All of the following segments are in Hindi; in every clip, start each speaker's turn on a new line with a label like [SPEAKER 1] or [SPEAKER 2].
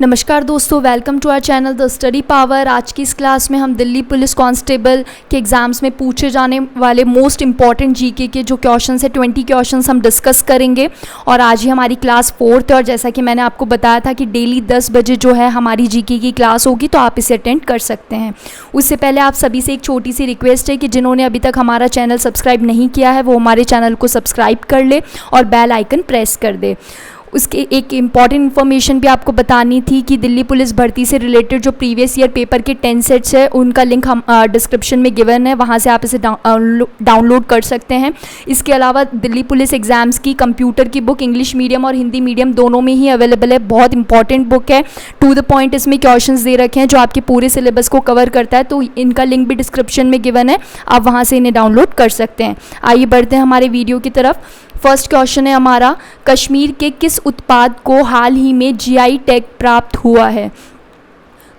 [SPEAKER 1] नमस्कार दोस्तों, welcome to our channel the study power. आज की इस क्लास में हम दिल्ली पुलिस कांस्टेबल के एग्ज़ाम्स में पूछे जाने वाले मोस्ट इंपॉर्टेंट जीके के जो क्वेश्चंस है 20 क्वेश्चंस हम डिस्कस करेंगे। और आज ही हमारी क्लास 4th है और जैसा कि मैंने आपको बताया था कि डेली 10 बजे जो है हमारी जीके की क्लास होगी, तो आप इसे अटेंड कर सकते हैं। उससे पहले आप सभी से एक छोटी सी रिक्वेस्ट है कि जिन्होंने अभी तक हमारा चैनल सब्सक्राइब नहीं किया है वो हमारे चैनल को सब्सक्राइब कर ले और बेल आइकन प्रेस कर दे। उसके एक इम्पॉर्टेंट इन्फॉर्मेशन भी आपको बतानी थी कि दिल्ली पुलिस भर्ती से रिलेटेड जो प्रीवियस ईयर पेपर के 10 सेट्स है उनका लिंक हम डिस्क्रिप्शन में गिवन है, वहाँ से आप इसे डाउनलोड कर सकते हैं। इसके अलावा दिल्ली पुलिस एग्ज़ाम्स की कंप्यूटर की बुक इंग्लिश मीडियम और हिंदी मीडियम दोनों में ही अवेलेबल है। बहुत इंपॉर्टेंट बुक है, टू द पॉइंट इसमें क्वेश्चंस दे रखे हैं जो आपके पूरे सिलेबस को कवर करता है, तो इनका लिंक भी डिस्क्रिप्शन में गिवन है, आप वहाँ से इन्हें डाउनलोड कर सकते हैं। आइए बढ़ते हैं हमारे वीडियो की तरफ। फर्स्ट क्वेश्चन है हमारा, कश्मीर के किस उत्पाद को हाल ही में जीआई टैग प्राप्त हुआ है?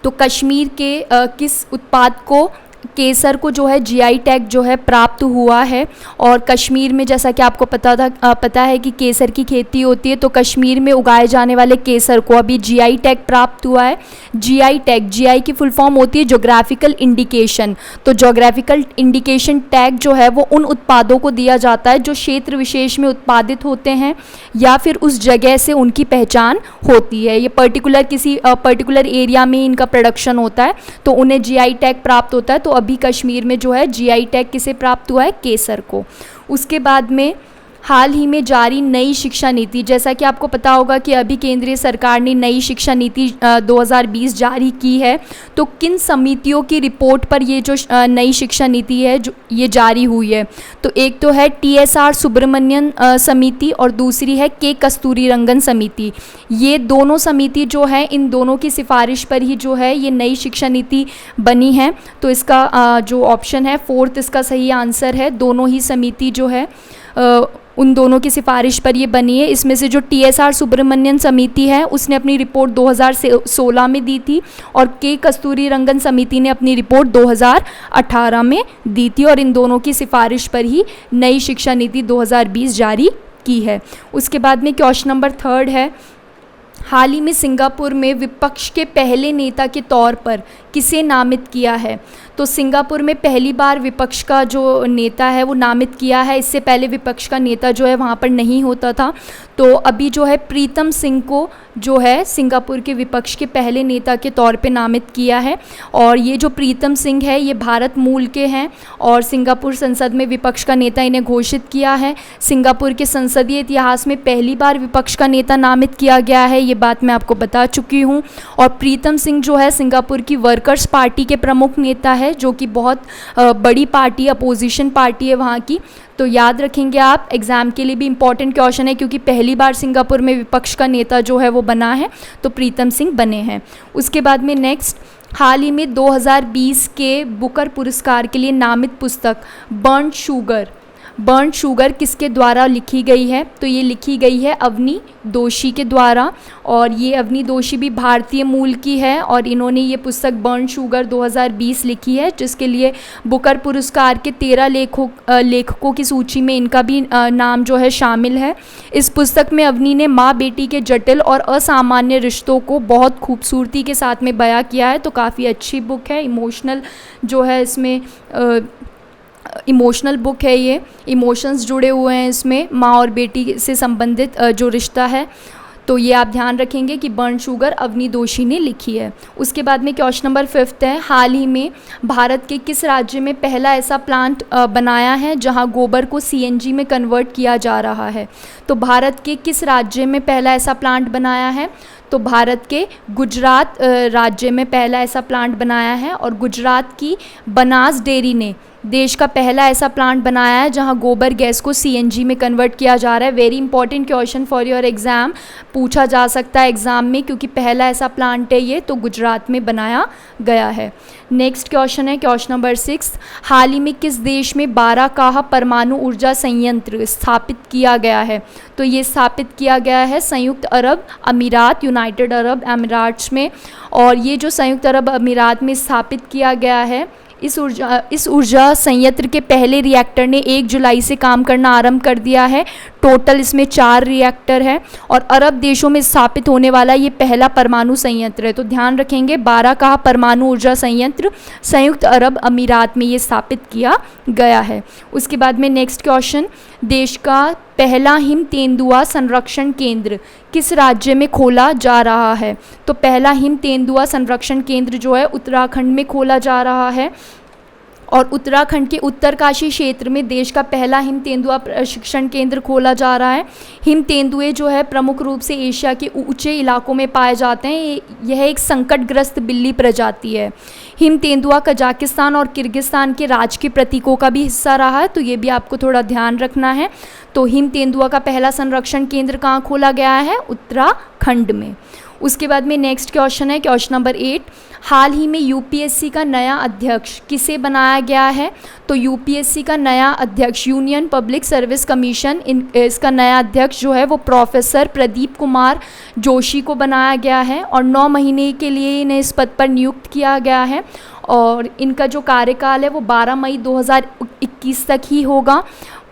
[SPEAKER 1] तो कश्मीर के किस उत्पाद को, केसर को जो है जीआई टैग जो है प्राप्त हुआ है। और कश्मीर में जैसा कि आपको पता है कि केसर की खेती होती है, तो कश्मीर में उगाए जाने वाले केसर को अभी जीआई टैग प्राप्त हुआ है। जीआई टैग, जीआई की फुल फॉर्म होती है ज्योग्राफिकल इंडिकेशन। तो ज्योग्राफिकल इंडिकेशन टैग जो है वो उन उत्पादों को दिया जाता है जो क्षेत्र विशेष में उत्पादित होते हैं या फिर उस जगह से उनकी पहचान होती है। ये किसी पर्टिकुलर एरिया में इनका प्रोडक्शन होता है, तो उन्हें जीआई टैग प्राप्त होता है। तो अभी कश्मीर में जो है जीआई टैग किसे प्राप्त हुआ है? केसर को। उसके बाद में हाल ही में जारी नई शिक्षा नीति, जैसा कि आपको पता होगा कि अभी केंद्रीय सरकार ने नई शिक्षा नीति 2020 जारी की है। तो किन समितियों की रिपोर्ट पर ये जो नई शिक्षा नीति है जो ये जारी हुई है? तो एक तो है TSR सुब्रमण्यन समिति और दूसरी है के कस्तूरीरंगन समिति। ये दोनों समिति जो है, इन दोनों की सिफारिश पर ही जो है ये नई शिक्षा नीति बनी है। तो इसका जो ऑप्शन है 4th इसका सही आंसर है। दोनों ही समिति जो है उन दोनों की सिफारिश पर ये बनी है। इसमें से जो TSR सुब्रमण्यन समिति है उसने अपनी रिपोर्ट 2016 में दी थी और के कस्तूरीरंगन समिति ने अपनी रिपोर्ट 2018 में दी थी, और इन दोनों की सिफारिश पर ही नई शिक्षा नीति 2020 जारी की है। उसके बाद में क्वेश्चन नंबर 3 है, हाल ही में सिंगापुर में विपक्ष के पहले नेता के तौर पर किसे नामित किया है? तो सिंगापुर में पहली बार विपक्ष का जो नेता है वो नामित किया है। इससे पहले विपक्ष का नेता जो है वहाँ पर नहीं होता था। तो अभी जो है प्रीतम सिंह को जो है सिंगापुर के विपक्ष के पहले नेता के तौर पे नामित किया है। और ये जो प्रीतम सिंह है ये भारत मूल के हैं और सिंगापुर संसद में विपक्ष का नेता इन्हें घोषित किया है। सिंगापुर के संसदीय इतिहास में पहली बार विपक्ष का नेता नामित किया गया है, ये बात मैं आपको बता चुकी हूँ। और प्रीतम सिंह जो है सिंगापुर की वर्कर्स पार्टी के प्रमुख नेता है, जो कि बहुत बड़ी पार्टी, अपोजिशन पार्टी है वहाँ की। तो याद रखेंगे आप, एग्ज़ाम के लिए भी इम्पॉर्टेंट क्वेश्चन है क्योंकि पहली बार सिंगापुर में विपक्ष का नेता जो है वो बना है, तो प्रीतम सिंह बने हैं। उसके बाद में नेक्स्ट, हाल ही में 2020 के बुकर पुरस्कार के लिए नामित पुस्तक बर्न्ड शुगर किसके द्वारा लिखी गई है? तो ये लिखी गई है अवनी दोषी के द्वारा। और ये अवनी दोषी भी भारतीय मूल की है और इन्होंने ये पुस्तक बर्न्ड शुगर 2020 लिखी है, जिसके लिए बुकर पुरस्कार के 13 लेखकों की सूची में इनका भी नाम जो है शामिल है। इस पुस्तक में अवनी ने माँ बेटी के जटिल और असामान्य रिश्तों को बहुत खूबसूरती के साथ में बयां किया है। तो काफ़ी अच्छी बुक है, इमोशनल जो है इसमें इमोशनल बुक है, ये इमोशंस जुड़े हुए हैं इसमें, माँ और बेटी से संबंधित जो रिश्ता है। तो ये आप ध्यान रखेंगे कि बर्न्ड शुगर अवनी दोषी ने लिखी है। उसके बाद में क्वेश्चन नंबर 5 है, हाल ही में भारत के किस राज्य में पहला ऐसा प्लांट बनाया है जहां गोबर को CNG में कन्वर्ट किया जा रहा है? तो भारत के किस राज्य में पहला ऐसा प्लांट बनाया है? तो भारत के गुजरात राज्य में पहला ऐसा प्लांट बनाया है और गुजरात की बनास डेयरी ने देश का पहला ऐसा प्लांट बनाया है जहां गोबर गैस को CNG में कन्वर्ट किया जा रहा है। Very important question for your exam, पूछा जा सकता है एग्ज़ाम में क्योंकि पहला ऐसा प्लांट है ये, तो गुजरात में बनाया गया है। नेक्स्ट क्वेश्चन है क्वेश्चन नंबर 6, हाल ही में किस देश में बाराकाहा परमाणु ऊर्जा संयंत्र स्थापित किया गया है? तो ये स्थापित किया गया है संयुक्त अरब अमीरात, यूनाइटेड अरब अमीरात्स में। और ये जो संयुक्त अरब अमीरात में स्थापित किया गया है इस ऊर्जा संयंत्र के पहले रिएक्टर ने 1 जुलाई से काम करना आरंभ कर दिया है। टोटल इसमें 4 रिएक्टर है और अरब देशों में स्थापित होने वाला ये पहला परमाणु संयंत्र है। तो ध्यान रखेंगे, बाराकाह परमाणु ऊर्जा संयंत्र संयुक्त अरब अमीरात में ये स्थापित किया गया है। उसके बाद में नेक्स्ट क्वेश्चन, देश का पहला हिम तेंदुआ संरक्षण केंद्र किस राज्य में खोला जा रहा है? तो पहला हिम तेंदुआ संरक्षण केंद्र जो है उत्तराखंड में खोला जा रहा है और उत्तराखंड के उत्तरकाशी क्षेत्र में देश का पहला हिम तेंदुआ प्रशिक्षण केंद्र खोला जा रहा है। हिम तेंदुए जो है प्रमुख रूप से एशिया के ऊंचे इलाकों में पाए जाते हैं। यह एक संकटग्रस्त बिल्ली प्रजाति है। हिम तेंदुआ कजाकिस्तान और किर्गिस्तान के राजकीय प्रतीकों का भी हिस्सा रहा है, तो ये भी आपको थोड़ा ध्यान रखना है। तो हिम तेंदुआ का पहला संरक्षण केंद्र कहाँ खोला गया है? उत्तराखंड में। उसके बाद में नेक्स्ट क्वेश्चन है क्वेश्चन नंबर 8, हाल ही में यूपीएससी का नया अध्यक्ष किसे बनाया गया है? तो यूपीएससी का नया अध्यक्ष, यूनियन पब्लिक सर्विस कमीशन, इसका नया अध्यक्ष जो है वो प्रोफेसर प्रदीप कुमार जोशी को बनाया गया है और 9 महीने के लिए इन्हें इस पद पर नियुक्त किया गया है और इनका जो कार्यकाल है वो 12 मई 2021 तक ही होगा।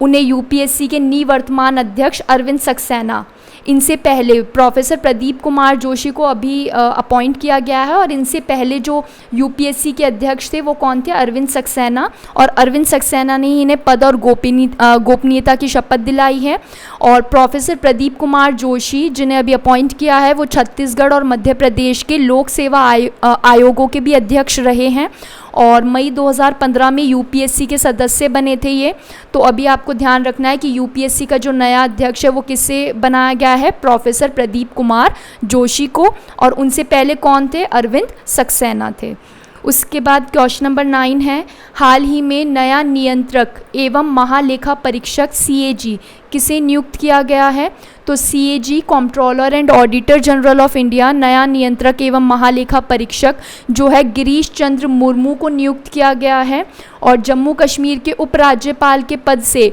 [SPEAKER 1] उन्हें यूपीएससी के निवर्तमान अध्यक्ष अरविंद सक्सेना, इनसे पहले प्रोफेसर प्रदीप कुमार जोशी को अभी अपॉइंट किया गया है और इनसे पहले जो यूपीएससी के अध्यक्ष थे वो कौन थे? अरविंद सक्सेना। और अरविंद सक्सेना ने ही इन्हें पद और गोपनीयता की शपथ दिलाई है। और प्रोफेसर प्रदीप कुमार जोशी जिन्हें अभी अपॉइंट किया है वो छत्तीसगढ़ और मध्य प्रदेश के लोक सेवा आयोगों के भी अध्यक्ष रहे हैं और मई 2015 में यूपीएससी के सदस्य बने थे ये। तो अभी आपको ध्यान रखना है कि यूपीएससी का जो नया अध्यक्ष है वो किससे बनाया गया है? प्रोफेसर प्रदीप कुमार जोशी को, और उनसे पहले कौन थे? अरविंद सक्सेना थे। उसके बाद क्वेश्चन नंबर 9 है, हाल ही में नया नियंत्रक एवं महालेखा परीक्षक CAG किसे नियुक्त किया गया है? तो CAG controller and auditor general of India, नया नियंत्रक एवं महालेखा परीक्षक जो है गिरीश चंद्र मुर्मू को नियुक्त किया गया है और जम्मू कश्मीर के उपराज्यपाल के पद से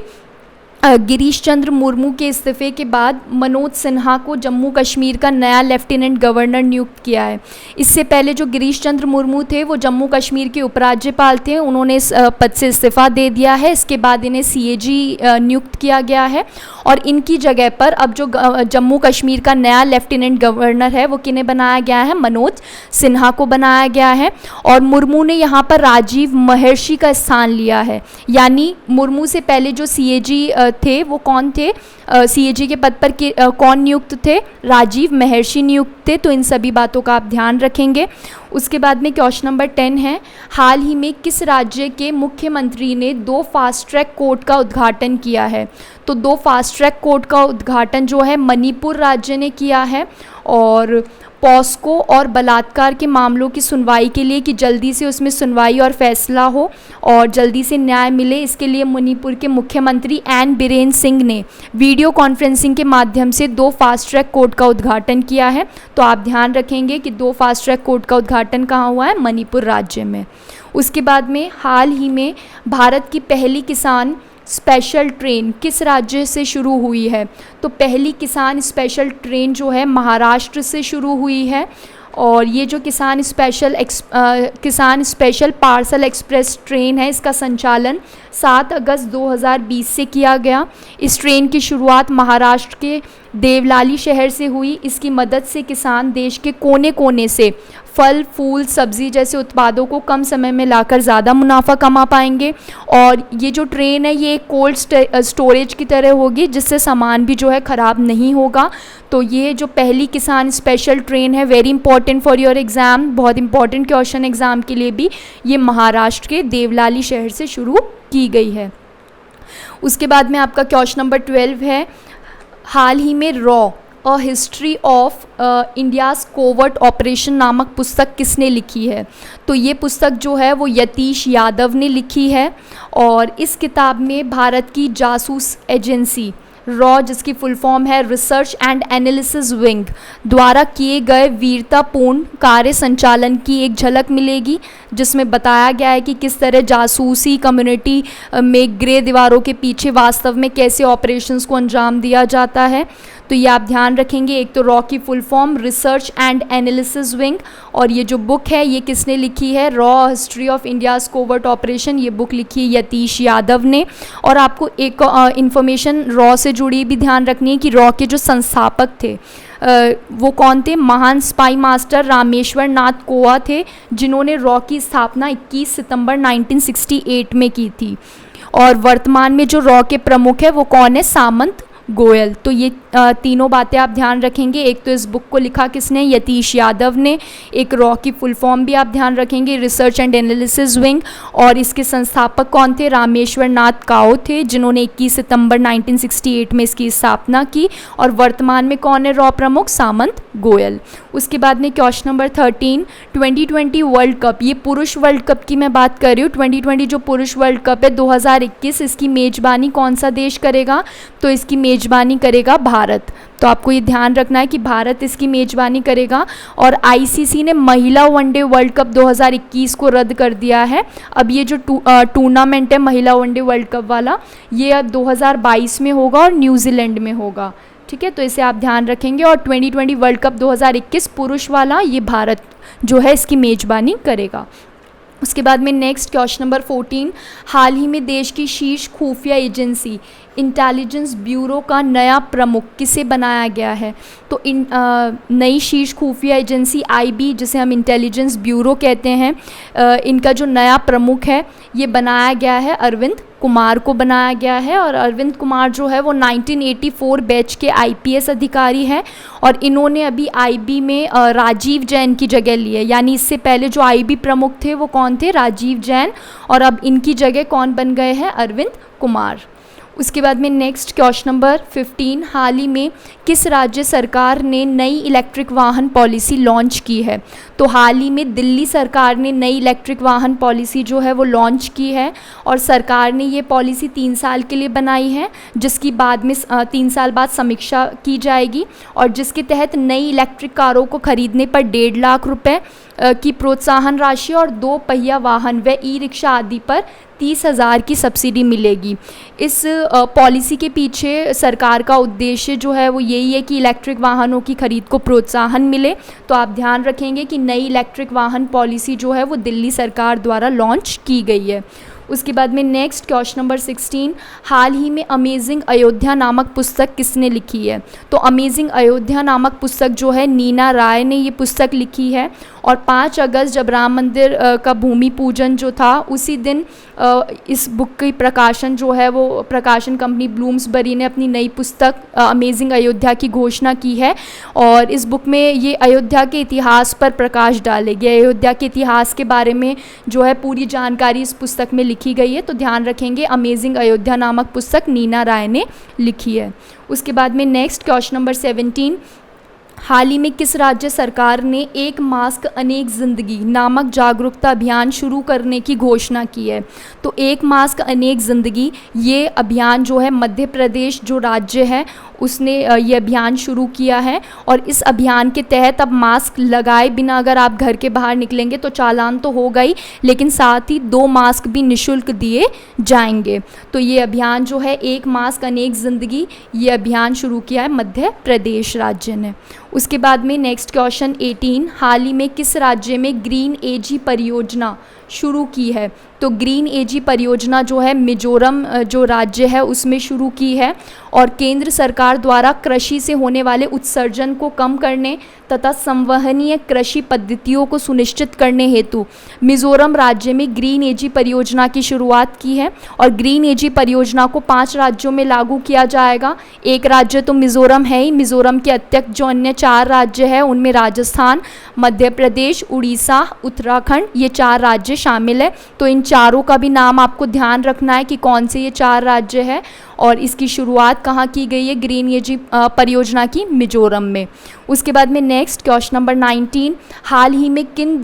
[SPEAKER 1] गिरीश चंद्र मुर्मू के इस्तीफे के बाद मनोज सिन्हा को जम्मू कश्मीर का नया लेफ्टिनेंट गवर्नर नियुक्त किया है। इससे पहले जो गिरीश चंद्र मुर्मू थे वो जम्मू कश्मीर के उपराज्यपाल थे, उन्होंने इस पद से इस्तीफा दे दिया है। इसके बाद इन्हें CAG नियुक्त किया गया है और इनकी जगह पर अब जो जम्मू कश्मीर का नया लेफ्टिनेंट गवर्नर है वो किन्हें बनाया गया है? मनोज सिन्हा को बनाया गया है। और मुर्मू ने यहाँ पर राजीव महर्षि का स्थान लिया है, यानी मुर्मू से पहले जो CAG थे वो कौन थे? CAG के पद पर कौन नियुक्त थे? राजीव महर्षि नियुक्त थे। तो इन सभी बातों का आप ध्यान रखेंगे। उसके बाद में क्वेश्चन नंबर 10 है, हाल ही में किस राज्य के मुख्यमंत्री ने 2 फास्ट ट्रैक कोर्ट का उद्घाटन किया है? तो 2 फास्ट ट्रैक कोर्ट का उद्घाटन जो है मणिपुर राज्य ने किया है और पॉस्को और बलात्कार के मामलों की सुनवाई के लिए कि जल्दी से उसमें सुनवाई और फैसला हो और जल्दी से न्याय मिले, इसके लिए मणिपुर के मुख्यमंत्री एन बीरेन सिंह ने वीडियो कॉन्फ्रेंसिंग के माध्यम से 2 फास्ट ट्रैक कोर्ट का उद्घाटन किया है। तो आप ध्यान रखेंगे कि 2 फास्ट ट्रैक कोर्ट का उद्घाटन कहाँ हुआ है? मणिपुर राज्य में। उसके बाद में हाल ही में भारत की पहली किसान स्पेशल ट्रेन किस राज्य से शुरू हुई है? तो पहली किसान स्पेशल ट्रेन जो है महाराष्ट्र से शुरू हुई है और ये जो किसान स्पेशल पार्सल एक्सप्रेस ट्रेन है इसका संचालन 7 अगस्त 2020 से किया गया। इस ट्रेन की शुरुआत महाराष्ट्र के देवलाली शहर से हुई। इसकी मदद से किसान देश के कोने कोने से फल, फूल, सब्जी जैसे उत्पादों को कम समय में लाकर ज़्यादा मुनाफा कमा पाएंगे। और ये जो ट्रेन है ये कोल्ड स्टोरेज की तरह होगी जिससे सामान भी जो है ख़राब नहीं होगा। तो ये जो पहली किसान स्पेशल ट्रेन है, very important for your exam, बहुत इंपॉर्टेंट क्वेश्चन एग्ज़ाम के लिए भी, ये महाराष्ट्र के देवलाली शहर से शुरू की गई है। उसके बाद में आपका क्वेश्चन नंबर 12 है, हाल ही में raw a history of India's covert operation नामक पुस्तक किसने लिखी है? तो ये पुस्तक जो है वो यतीश यादव ने लिखी है और इस किताब में भारत की जासूस एजेंसी रॉ, जिसकी फुल फॉर्म है रिसर्च एंड एनालिसिस विंग, द्वारा किए गए वीरतापूर्ण कार्य संचालन की एक झलक मिलेगी, जिसमें बताया गया है कि किस तरह जासूसी कम्युनिटी में ग्रे दीवारों के पीछे वास्तव में कैसे ऑपरेशंस को अंजाम दिया जाता है। तो ये आप ध्यान रखेंगे। एक तो रॉ की full form research and analysis wing, और ये जो बुक है ये किसने लिखी है, raw history of India's covert operation, ये बुक लिखी है यतीश यादव ने। और आपको एक इन्फॉर्मेशन रॉ से जुड़ी भी ध्यान रखनी है कि रॉ के जो संस्थापक थे वो कौन थे, महान स्पाई मास्टर रामेश्वर नाथ कोआ थे, जिन्होंने रॉ की स्थापना 21 सितंबर 1968 में की थी। और वर्तमान में जो रॉ के प्रमुख है वो कौन है, सामंत गोयल। तो ये तीनों बातें आप ध्यान रखेंगे। एक तो इस बुक को लिखा किसने, यतीश यादव ने। एक रॉ की फुल फॉर्म भी आप ध्यान रखेंगे, रिसर्च एंड एनालिसिस विंग, और इसके संस्थापक कौन थे, रामेश्वर नाथ काओ थे, जिन्होंने 21 सितंबर 1968 में इसकी स्थापना की। और वर्तमान में कौन है रॉ प्रमुख, सामंत गोयल। उसके बाद में क्वेश्चन नंबर 13, 2020 वर्ल्ड कप, ये पुरुष वर्ल्ड कप की मैं बात कर रही हूँ। 2020 जो पुरुष वर्ल्ड कप है 2021, इसकी मेज़बानी कौन सा देश करेगा, तो इसकी मेज़बानी करेगा भारत। तो आपको ये ध्यान रखना है कि भारत इसकी मेज़बानी करेगा। और आईसीसी ने महिला वनडे वर्ल्ड कप 2021 को रद्द कर दिया है। अब ये जो टूर्नामेंट है महिला वनडे वर्ल्ड कप वाला, ये अब 2022 में होगा और न्यूजीलैंड में होगा। ठीक है, तो इसे आप ध्यान रखेंगे। और 2020 वर्ल्ड कप 2021 पुरुष वाला, ये भारत जो है इसकी मेज़बानी करेगा। उसके बाद में नेक्स्ट क्वेश्चन नंबर 14, हाल ही में देश की शीर्ष खुफिया एजेंसी इंटेलिजेंस ब्यूरो का नया प्रमुख किसे बनाया गया है। तो नई शीर्ष खुफिया एजेंसी आईबी, जिसे हम इंटेलिजेंस ब्यूरो कहते हैं, इनका जो नया प्रमुख है ये बनाया गया है अरविंद कुमार को बनाया गया है। और अरविंद कुमार जो है वो 1984 बैच के आईपीएस अधिकारी हैं, और इन्होंने अभी आईबी में राजीव जैन की जगह ली है। यानी इससे पहले जो आईबी प्रमुख थे वो कौन थे, राजीव जैन, और अब इनकी जगह कौन बन गए हैं, अरविंद कुमार। उसके बाद में नेक्स्ट क्वेश्चन नंबर 15, हाल ही में किस राज्य सरकार ने नई इलेक्ट्रिक वाहन पॉलिसी लॉन्च की है। तो हाल ही में दिल्ली सरकार ने नई इलेक्ट्रिक वाहन पॉलिसी जो है वो लॉन्च की है, और सरकार ने ये पॉलिसी 3 साल के लिए बनाई है, जिसकी बाद में 3 साल बाद समीक्षा की जाएगी, और जिसके तहत नई इलेक्ट्रिक कारों को खरीदने पर 1.5 लाख रुपए की प्रोत्साहन राशि और 2 पहिया वाहन व ई रिक्शा आदि पर 30,000 की सब्सिडी मिलेगी। इस पॉलिसी के पीछे सरकार का उद्देश्य जो है वो यही है कि इलेक्ट्रिक वाहनों की खरीद को प्रोत्साहन मिले। तो आप ध्यान रखेंगे कि नई इलेक्ट्रिक वाहन पॉलिसी जो है वो दिल्ली सरकार द्वारा लॉन्च की गई है। उसके बाद में नेक्स्ट क्वेश्चन नंबर 16, हाल ही में अमेजिंग अयोध्या नामक पुस्तक किसने लिखी है। तो अमेजिंग अयोध्या नामक पुस्तक जो है नीना राय ने ये पुस्तक लिखी है, और 5 अगस्त जब राम मंदिर का भूमि पूजन जो था उसी दिन इस बुक की प्रकाशन जो है वो प्रकाशन कंपनी ब्लूम्सबरी ने अपनी नई पुस्तक अमेजिंग अयोध्या की घोषणा की है। और इस बुक में ये अयोध्या के इतिहास पर प्रकाश डालेगी। अयोध्या के इतिहास के बारे में जो है पूरी जानकारी इस पुस्तक में लिखी गई है। तो ध्यान रखेंगे अमेजिंग अयोध्या नामक पुस्तक नीना राय ने लिखी है। उसके बाद में नेक्स्ट क्वेश्चन नंबर 17, हाल ही में किस राज्य सरकार ने एक मास्क अनेक ज़िंदगी नामक जागरूकता अभियान शुरू करने की घोषणा की है। तो एक मास्क अनेक ज़िंदगी ये अभियान जो है मध्य प्रदेश जो राज्य है उसने ये अभियान शुरू किया है, और इस अभियान के तहत अब मास्क लगाए बिना अगर आप घर के बाहर निकलेंगे तो चालान तो होगा ही, लेकिन साथ ही 2 मास्क भी निःशुल्क दिए जाएंगे। तो ये अभियान जो है एक मास्क अनेक ज़िंदगी, ये अभियान शुरू किया है मध्य प्रदेश राज्य ने। उसके बाद में नेक्स्ट क्वेश्चन 18, हाल ही में किस राज्य में ग्रीन एजी परियोजना शुरू की है। तो ग्रीन एजी परियोजना जो है मिजोरम जो राज्य है उसमें शुरू की है, और केंद्र सरकार द्वारा कृषि से होने वाले उत्सर्जन को कम करने तथा संवहनीय कृषि पद्धतियों को सुनिश्चित करने हेतु मिजोरम राज्य में ग्रीन एजी परियोजना की शुरुआत की है। और ग्रीन एजी परियोजना को 5 राज्यों में लागू किया जाएगा। एक राज्य तो मिजोरम है ही, मिजोरम के अतिरिक्त जो अन्य 4 राज्य हैं उनमें राजस्थान, मध्य प्रदेश, उड़ीसा, उत्तराखंड, ये 4 राज्य शामिल है। तो इन चारों का भी नाम आपको ध्यान रखना है कि कौन से ये 4 राज्य है, और इसकी शुरुआत कहाँ की गई है ग्रीन एजी परियोजना की, मिजोरम में। उसके बाद में नेक्स्ट क्वेश्चन नंबर 19, हाल ही में किन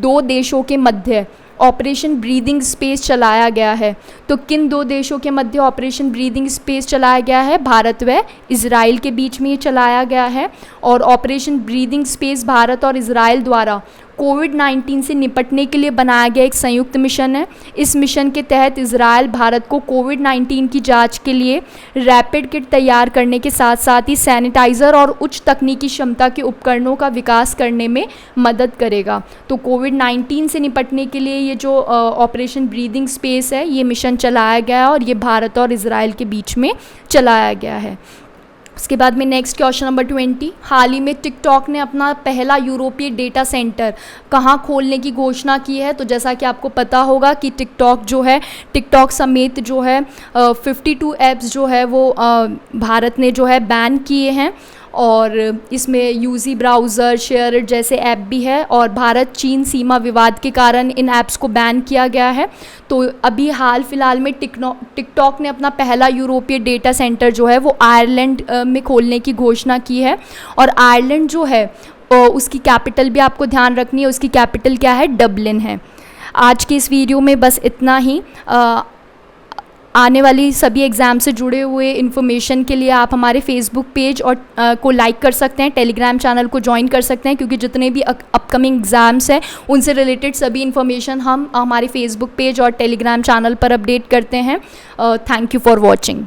[SPEAKER 1] 2 देशों के मध्य ऑपरेशन ब्रीदिंग स्पेस चलाया गया है। तो किन 2 देशों के मध्य ऑपरेशन ब्रीदिंग स्पेस चलाया गया है, भारत व इजराइल के बीच में ये चलाया गया है। और ऑपरेशन ब्रीदिंग स्पेस भारत और इजराइल द्वारा कोविड-19 से निपटने के लिए बनाया गया एक संयुक्त मिशन है। इस मिशन के तहत इजराइल भारत को कोविड-19 की जांच के लिए रैपिड किट तैयार करने के साथ साथ ही सैनिटाइज़र और उच्च तकनीकी क्षमता के उपकरणों का विकास करने में मदद करेगा। तो कोविड-19 से निपटने के लिए ये जो ऑपरेशन ब्रीदिंग स्पेस है, ये मिशन चलाया गया है और ये भारत और इजराइल के बीच में चलाया गया है। उसके बाद में नेक्स्ट क्वेश्चन नंबर 20, हाल ही में टिकटॉक ने अपना पहला यूरोपीय डेटा सेंटर कहाँ खोलने की घोषणा की है। तो जैसा कि आपको पता होगा कि टिकटॉक समेत जो है 52 ऐप्स जो है वो भारत ने जो है बैन किए हैं और इसमें यूजी ब्राउज़र, शेयर इट जैसे ऐप भी है और भारत चीन सीमा विवाद के कारण इन ऐप्स को बैन किया गया है। तो अभी हाल फिलहाल में टिकटॉक ने अपना पहला यूरोपीय डेटा सेंटर जो है वो आयरलैंड में खोलने की घोषणा की है और आयरलैंड जो है उसकी कैपिटल भी आपको ध्यान रखनी है, उसकी कैपिटल क्या है, डबलिन है। आज की इस वीडियो में बस इतना ही। आने वाली सभी एग्ज़ाम से जुड़े हुए इन्फॉर्मेशन के लिए आप हमारे फेसबुक पेज और को लाइक कर सकते हैं, टेलीग्राम चैनल को ज्वाइन कर सकते हैं, क्योंकि जितने भी अपकमिंग एग्ज़ाम्स हैं उनसे रिलेटेड सभी इन्फॉर्मेशन हम हमारे फेसबुक पेज और टेलीग्राम चैनल पर अपडेट करते हैं। Thank you for watching.